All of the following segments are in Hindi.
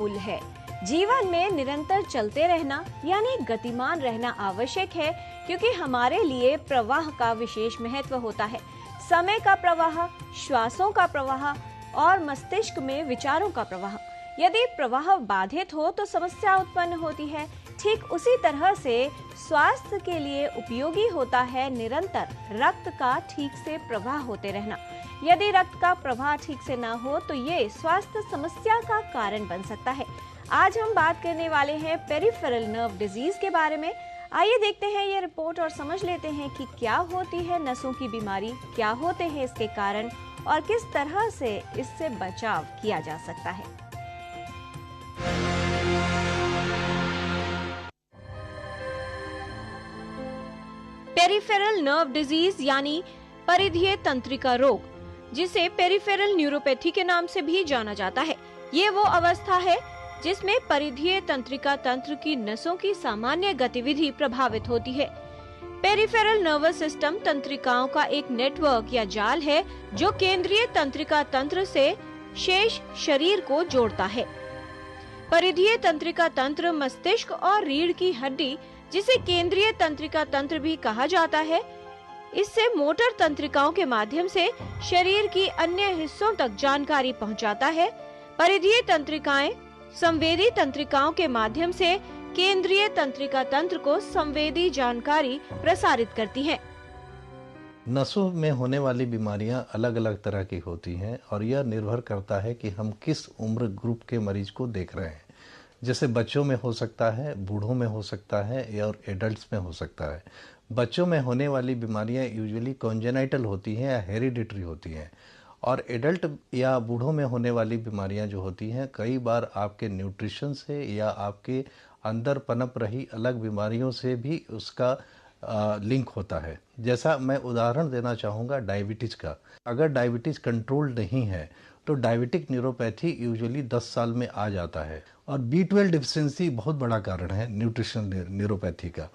मूल है। जीवन में निरंतर चलते रहना यानी गतिमान रहना आवश्यक है, क्योंकि हमारे लिए प्रवाह का विशेष महत्व होता है। समय का प्रवाह, श्वासों का प्रवाह और मस्तिष्क में विचारों का प्रवाह। यदि प्रवाह बाधित हो तो समस्या उत्पन्न होती है। ठीक उसी तरह से स्वास्थ्य के लिए उपयोगी होता है निरंतर रक्त का ठीक से प्रवाह होते रहना। यदि रक्त का प्रवाह ठीक से ना हो तो ये स्वास्थ्य समस्या का कारण बन सकता है। आज हम बात करने वाले हैं पेरिफेरल नर्व डिजीज के बारे में। आइए देखते हैं ये रिपोर्ट और समझ लेते हैं कि क्या होती है नसों की बीमारी, क्या होते हैं इसके कारण और किस तरह से इससे बचाव किया जा सकता है। पेरिफेरल नर्व डिजीज यानी परिधीय तंत्रिका रोग, जिसे पेरिफेरल न्यूरोपैथी के नाम से भी जाना जाता है, ये वो अवस्था है जिसमें परिधीय तंत्रिका तंत्र की नसों की सामान्य गतिविधि प्रभावित होती है। पेरिफेरल नर्वस सिस्टम तंत्रिकाओं का एक नेटवर्क या जाल है जो केंद्रीय तंत्रिका तंत्र से शेष शरीर को जोड़ता है। परिधीय तंत्रिका तंत्र मस्तिष्क और रीढ़ की हड्डी, जिसे केंद्रीय तंत्रिका तंत्र भी कहा जाता है, इससे मोटर तंत्रिकाओं के माध्यम से शरीर की अन्य हिस्सों तक जानकारी पहुंचाता है। परिधीय तंत्रिकाएं संवेदी तंत्रिकाओं के माध्यम से केंद्रीय तंत्रिका तंत्र को संवेदी जानकारी प्रसारित करती हैं। नसों में होने वाली बीमारियां अलग अलग तरह की होती हैं और यह निर्भर करता है कि हम किस उम्र ग्रुप के मरीज को देख रहे हैं। जैसे बच्चों में हो सकता है, बूढ़ों में हो सकता है या और एडल्ट्स में हो सकता है। बच्चों में होने वाली बीमारियां यूजुअली कॉन्जेनाइटल होती हैं या हेरिडिटरी होती हैं, और एडल्ट या बूढ़ों में होने वाली बीमारियां जो होती हैं कई बार आपके न्यूट्रिशन से या आपके अंदर पनप रही अलग बीमारियों से भी उसका लिंक होता है। जैसा मैं उदाहरण देना चाहूँगा डायबिटीज़ का। अगर डायबिटीज़ कंट्रोल नहीं है तो डायबिटिक न्यूरोपैथी यूजुअली 10 साल में आ जाता है, और B12 डिफिशिएंसी बहुत बड़ा कारण है न्यूट्रिशनल न्यूरोपैथी का।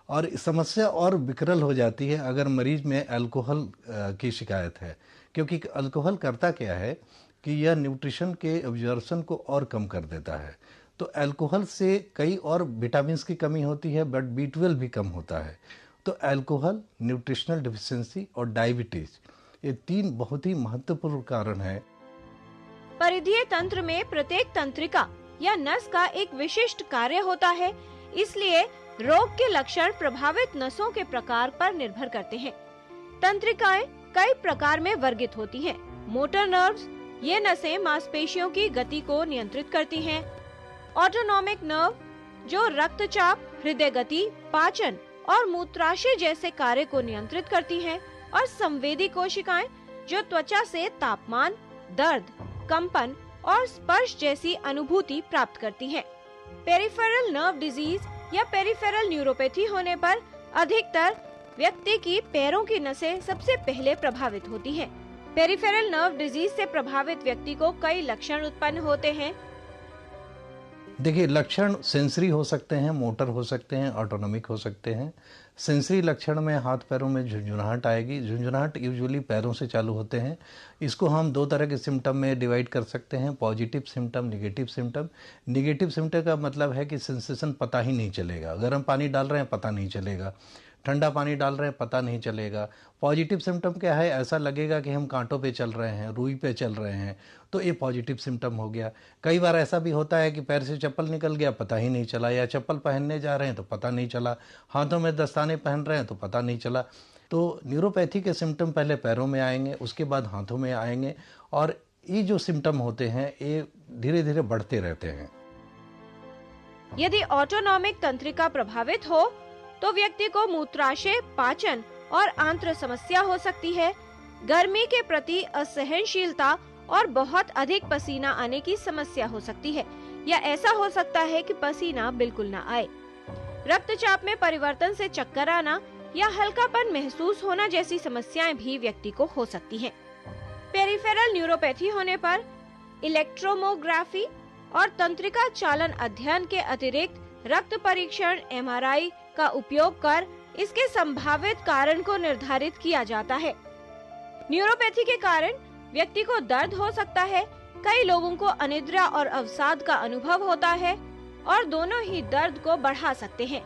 और समस्या और विकराल हो जाती है अगर मरीज में अल्कोहल की शिकायत है, क्योंकि अल्कोहल करता क्या है कि यह न्यूट्रिशन के एब्जॉर्प्शन को और कम कर देता है। तो अल्कोहल से कई और विटामिन की कमी होती है, बट B12 भी कम होता है। तो अल्कोहल, न्यूट्रिशनल डिफिशिएंसी और डायबिटीज, ये 3 बहुत ही महत्वपूर्ण कारण है। परिधीय तंत्र में प्रत्येक तंत्रिका या नस का एक विशिष्ट कार्य होता है, इसलिए रोग के लक्षण प्रभावित नसों के प्रकार पर निर्भर करते हैं। तंत्रिकाएं कई प्रकार में वर्गित होती हैं। मोटर नर्व्स, ये नसें मांसपेशियों की गति को नियंत्रित करती हैं। ऑटोनॉमिक नर्व, जो रक्तचाप, हृदय गति, पाचन और मूत्राशय जैसे कार्य को नियंत्रित करती हैं। और संवेदी कोशिकाएं, जो त्वचा से तापमान, दर्द, कंपन और स्पर्श जैसी अनुभूति प्राप्त करती हैं। पेरिफेरल नर्व डिजीज या पेरिफेरल न्यूरोपैथी होने पर अधिकतर व्यक्ति की पैरों की नसें सबसे पहले प्रभावित होती हैं। पेरिफेरल नर्व डिजीज से प्रभावित व्यक्ति को कई लक्षण उत्पन्न होते हैं। देखिए, लक्षण सेंसरी हो सकते हैं, मोटर हो सकते हैं, ऑटोनॉमिक हो सकते हैं। सेंसरी लक्षण में हाथ पैरों में झुंझुनाहट आएगी। झुंझुनाहट यूजुअली पैरों से चालू होते हैं। इसको हम 2 तरह के सिम्टम में डिवाइड कर सकते हैं, positive symptom, negative symptom. Negative symptom का मतलब है कि सेंसेशन पता ही नहीं चलेगा। गर्म पानी डाल रहे हैं पता नहीं चलेगा, ठंडा पानी डाल रहे हैं पता नहीं चलेगा। पॉजिटिव सिम्टम क्या है? ऐसा लगेगा कि हम कांटों पे चल रहे हैं, रुई पे चल रहे हैं, तो ये पॉजिटिव सिम्टम हो गया। कई बार ऐसा भी होता है कि पैर से चप्पल निकल गया, पता ही नहीं चला, या चप्पल पहनने जा रहे हैं तो पता नहीं चला, हाथों में दस्ताने पहन रहे हैं तो पता नहीं चला। तो न्यूरोपैथी के सिम्टम पहले पैरों में आएंगे, उसके बाद हाथों में आएंगे, और ये जो सिम्टम होते हैं ये धीरे धीरे बढ़ते रहते हैं। यदि ऑटोनॉमिक तंत्रिका प्रभावित हो तो व्यक्ति को मूत्राशय, पाचन और आंत्र समस्या हो सकती है। गर्मी के प्रति असहनशीलता और बहुत अधिक पसीना आने की समस्या हो सकती है, या ऐसा हो सकता है कि पसीना बिल्कुल न आए। रक्तचाप में परिवर्तन से चक्कर आना या हल्कापन महसूस होना जैसी समस्याएं भी व्यक्ति को हो सकती हैं। पेरिफेरल न्यूरोपैथी होने पर इलेक्ट्रोमोग्राफी और तंत्रिका चालन अध्ययन के अतिरिक्त रक्त परीक्षण, MRI का उपयोग कर इसके संभावित कारण को निर्धारित किया जाता है। न्यूरोपैथी के कारण व्यक्ति को दर्द हो सकता है, कई लोगों को अनिद्रा और अवसाद का अनुभव होता है और दोनों ही दर्द को बढ़ा सकते हैं।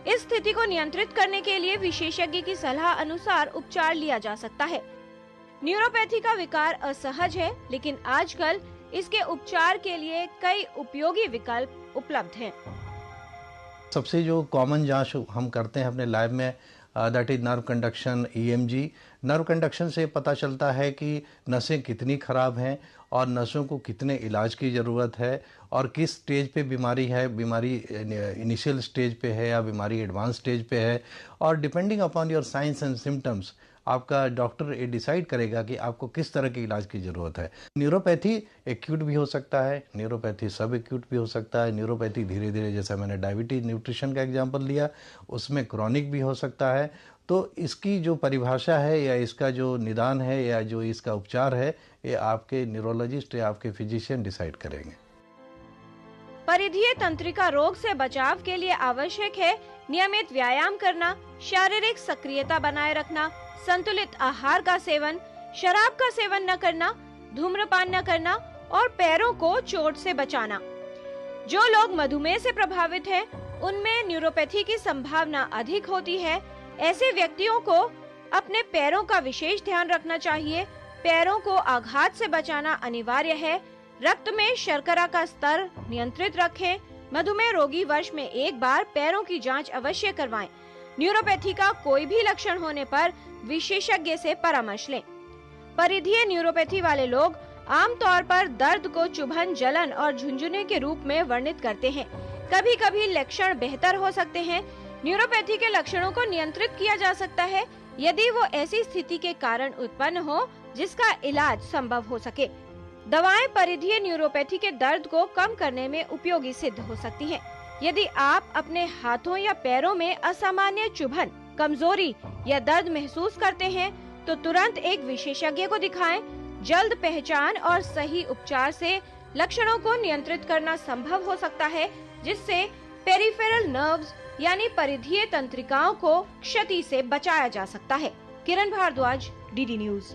इस स्थिति को नियंत्रित करने के लिए विशेषज्ञ की सलाह अनुसार उपचार लिया जा सकता है। न्यूरोपैथी का विकार असहज है, लेकिन आजकल इसके उपचार के लिए कई उपयोगी विकल्प उपलब्ध हैं। सबसे जो कॉमन जांच हम करते हैं अपने लैब में, that is nerve conduction, EMG। Nerve conduction से पता चलता है कि नसें कितनी खराब हैं और नसों को कितने इलाज की ज़रूरत है और किस स्टेज पे बीमारी है, बीमारी इनिशियल स्टेज पे है या बीमारी एडवांस स्टेज पे है। और depending upon your science and symptoms आपका डॉक्टर ये डिसाइड करेगा कि आपको किस तरह के इलाज की ज़रूरत है। न्यूरोपैथी एक्यूट भी हो सकता है, न्यूरोपैथी सब एक्यूट भी हो सकता है। न्यूरोपैथी धीरे धीरे, जैसा मैंने डायबिटीज न्यूट्रिशन का एग्जांपल लिया, उसमें क्रॉनिक भी हो सकता है। तो इसकी जो परिभाषा है या इसका जो निदान है या जो इसका उपचार है, ये आपके न्यूरोलॉजिस्ट या आपके फिजिशियन डिसाइड करेंगे। परिधीय तंत्रिका रोग से बचाव के लिए आवश्यक है नियमित व्यायाम करना, शारीरिक सक्रियता बनाए रखना, संतुलित आहार का सेवन, शराब का सेवन न करना, धूम्रपान न करना और पैरों को चोट से बचाना। जो लोग मधुमेह से प्रभावित हैं, उनमें न्यूरोपैथी की संभावना अधिक होती है। ऐसे व्यक्तियों को अपने पैरों का विशेष ध्यान रखना चाहिए। पैरों को आघात से बचाना अनिवार्य है। रक्त में शर्करा का स्तर नियंत्रित रखें। मधुमेह रोगी वर्ष में एक बार पैरों की जांच अवश्य करवाएं। न्यूरोपैथी का कोई भी लक्षण होने पर विशेषज्ञ से परामर्श लें। परिधीय न्यूरोपैथी वाले लोग आमतौर पर दर्द को चुभन, जलन और झुंझुने के रूप में वर्णित करते हैं। कभी कभी लक्षण बेहतर हो सकते हैं। न्यूरोपैथी के लक्षणों को नियंत्रित किया जा सकता है यदि वो ऐसी स्थिति के कारण उत्पन्न हो जिसका इलाज संभव हो सके। दवाएं परिधीय न्यूरोपैथी के दर्द को कम करने में उपयोगी सिद्ध हो सकती हैं। यदि आप अपने हाथों या पैरों में असामान्य चुभन, कमजोरी या दर्द महसूस करते हैं तो तुरंत एक विशेषज्ञ को दिखाएं। जल्द पहचान और सही उपचार से लक्षणों को नियंत्रित करना संभव हो सकता है, जिससे पेरिफेरल नर्व्स यानी परिधीय तंत्रिकाओं को क्षति से बचाया जा सकता है। किरण भारद्वाज, DD न्यूज।